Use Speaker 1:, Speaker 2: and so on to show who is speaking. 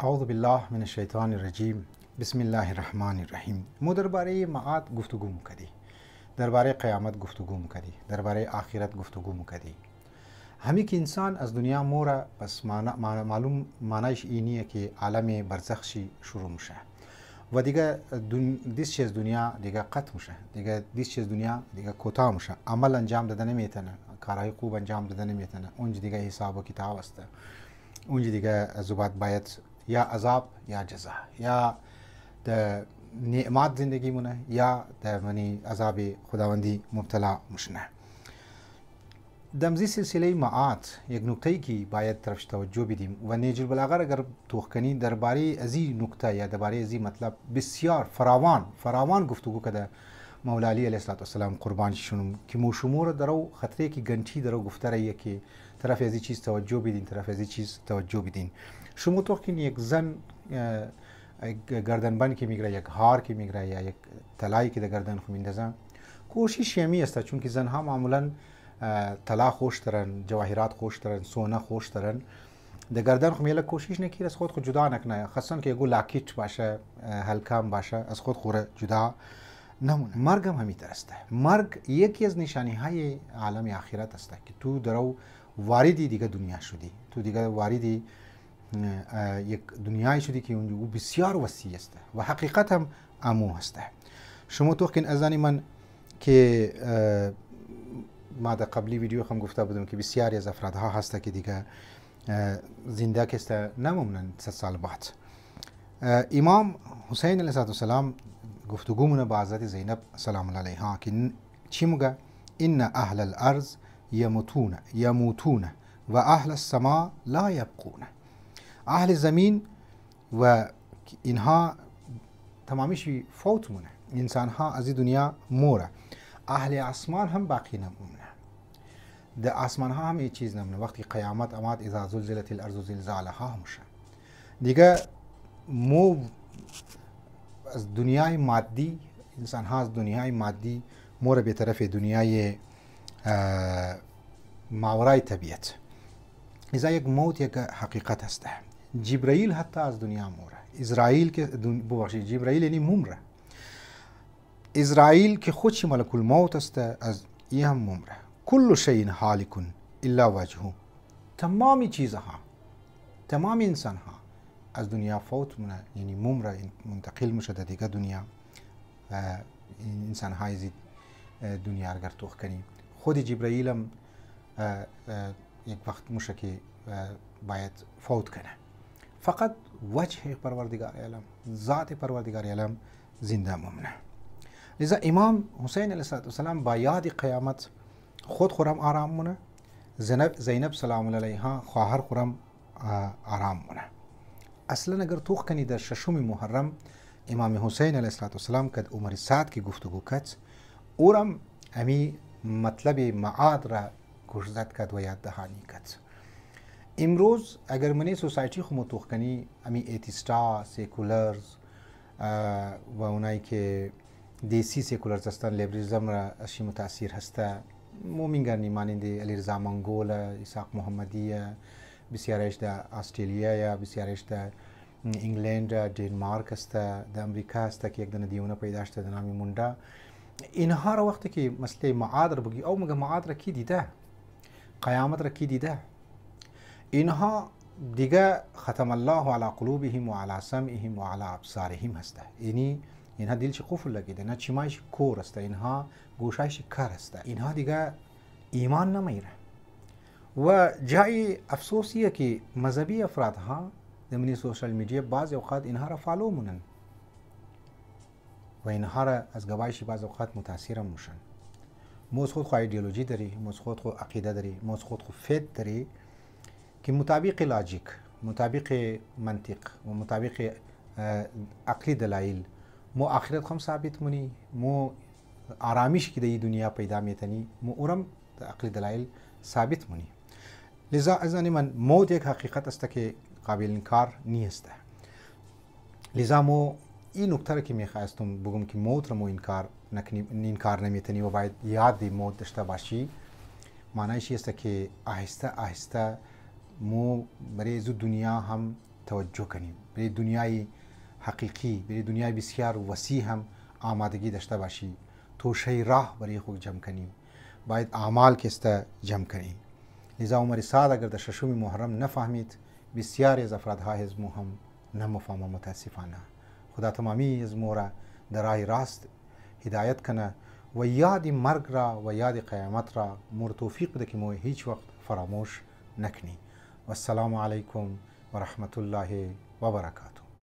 Speaker 1: اعوذ بالله من الشیطان الرجیم. بسم الله الرحمن الرحیم. ما درباره معاد گفتگو می‌کردیم، درباره قیامت گفتگو می‌کردیم، درباره آخرت گفتگو می‌کردیم. همین که انسان از دنیا موره، پس معلوم معنیش اینیه که عالم برزخشی شروع میشه و دیگه دیس از دنیا دیگه قطع میشه، دیگه دیس از دنیا دیگه کوتاه میشه، عمل انجام دادن نمیتونه، کارهای خوب انجام دادن نمیتونه، اونج دیگه حساب و کتاب است، اونج دیگه زبات باید یا عذاب یا جزا، یا د نعمت زندگی مونه یا د منی عذاب خداوندی مبتلا مشنه. دمزی سلسله معاد یک نکته که باید طرفش توجه بدیم و نیج البلاغه اگر توخکنی درباره ازی نکته یا درباره ازی مطلب بسیار فراوان گفتگو کده مولا علی علیه السلام قربان شونم که مو شمور درو خطره که گنتی درو گفته رایه که طرف ازی چیز توجه بدین، طرف ازی چیز توجه بدین. شما توخکین یک زن گردنبند که میگیره، یک هار که میگیره یا یک طلایی که در گردن خو میندازه، کوشش یمی است، چون که زنها معمولا طلا خوش ترن، جواهرات خوش ترن، سونه خوش ترن، در گردن خو میله کوشش نکیر از خود جدا نکنه، خاصن که یگو لاکیت باشه، هلکم باشه، از خود خوره جدا نمونه. مرگ هم همیتر است. مرگ یکی از نشانی های عالم آخرت است که تو درو واردی دیگه دنیا شدی، تو دیگه واردی یک دنیای شدی که اون بسیار وسیع است و حقیقت هم امو هست. شما تو که ازانی من که ما در قبلی ویدیو هم گفته بودم که بسیاری از افرادها هست که دیگه زنده کست نمومنن 100 سال بعد. امام حسین علیه السلام گفتگو مونه با حضرت زینب سلام الله علیها که چی میگه؟ ان اهل الارض یموتون و اهل السماء لا یبقون. اهل زمین و اینها تمامیشی فوت مونه، انسان ها از این دنیا موره، اهل آسمان هم باقی نمونه، در آسمان ها هم یه چیز نمونه. وقتی قیامت آمد اذا زلزلت الارض زلزالها همشه دیگه مو از دنیای مادی، انسان ها از دنیای مادی موره به طرف دنیای ماورای طبیعت. ازا یک موت یک حقیقت هسته. جبرائیل حتی از دنیا موره، اسرائیل که ببخشید جبرائیل یعنی ممره، اسرائیل که خودش ملک الموت است از این هم ممره. کل شیء هالک الا وجهه. تمامی چیزها، تمام انسان ها از دنیا فوت مونه، یعنی ممره، منتقل میشه در دیگه دنیا. انسان های زید دنیا اگر توخ کنی، خود جبرائیل هم یک وقت میشه که باید فوت کنه. فقط وجه پروردگار عالم، ذات پروردگار عالم زنده ممنه. لذا امام حسین علیه السلام با یاد قیامت خود خورم آرام مونه، زینب سلام الله علیها خواهر خورم آرام مونه. اصلا اگر توخ کنی در ششم محرم امام حسین علیه السلام کد عمر سعد کی گفتگو کد، اورم امی مطلب معاد را گشزد کد و یاد دهانی کد. امروز اگر منی سوسایتی خو متوخ کنی امی ایتیستا، سیکولرز و اونایی که دیسی سیکولرز هستن، لیبرالیسم را اشی متاثر هسته، مومینگرنی مانند علیرضا منگول، اسحاق محمدی، بسیارش در استرالیا یا بسیارش در انگلند، دنمارک است، در امریکا است که یک دونه دیونه پیدا شده نامی مونده. اینها را وقتی که مسئله معاد را بگی او مگه معاد را کی دیده، قیامت را کی دیده، اینها دیگه ختم الله علی قلوبهم و علی سمعهم و علی ابصارهم هسته. یعنی اینها دلش قفل لگیده، نه چیمایش کور است، اینها گوشایش کر است، اینها دیگه ایمان نمیره. و جای افسوسیه که مذهبی افرادها در منی سوشال میدیا بعض اوقات اینها را فالو مونن و اینها را از گوایش بعض اوقات متاثر میشن. موز خود خو ایدئولوژی داری، موز خود خو عقیده داری، موز خود خو فیت داری که مطابق لاجیک، مطابق منطق و مطابق عقلی دلایل مو آخرت هم ثابت مونی، مو آرامیش که در دنیا پیدا میتنی مو اورم عقلی دلایل ثابت مونی. لذا از من موت یک حقیقت است که قابل انکار نیست. لذا مو این نکته را که میخواستم بگم که موت را مو انکار نمیتنی و باید یاد موت داشته باشی. معنیش است که آهسته آهسته مو برای زو دنیا هم توجه کنیم، به دنیای حقیقی، به دنیای بسیار وسیع هم آمادگی داشته باشی. توشه راه برای خود جمع کنیم، باید اعمال که است جمع کنیم. لذا عمر سعد اگر در ششم محرم نفهمید، بسیاری از افرادها از مو هم نمیفهمه متاسفانه. خدا تمامی از مو را در راه راست هدایت کنه و یاد مرگ را و یاد قیامت را مور توفیق بده که مو هیچ وقت فراموش نکنی. و السلام علیکم و رحمت الله و برکاته.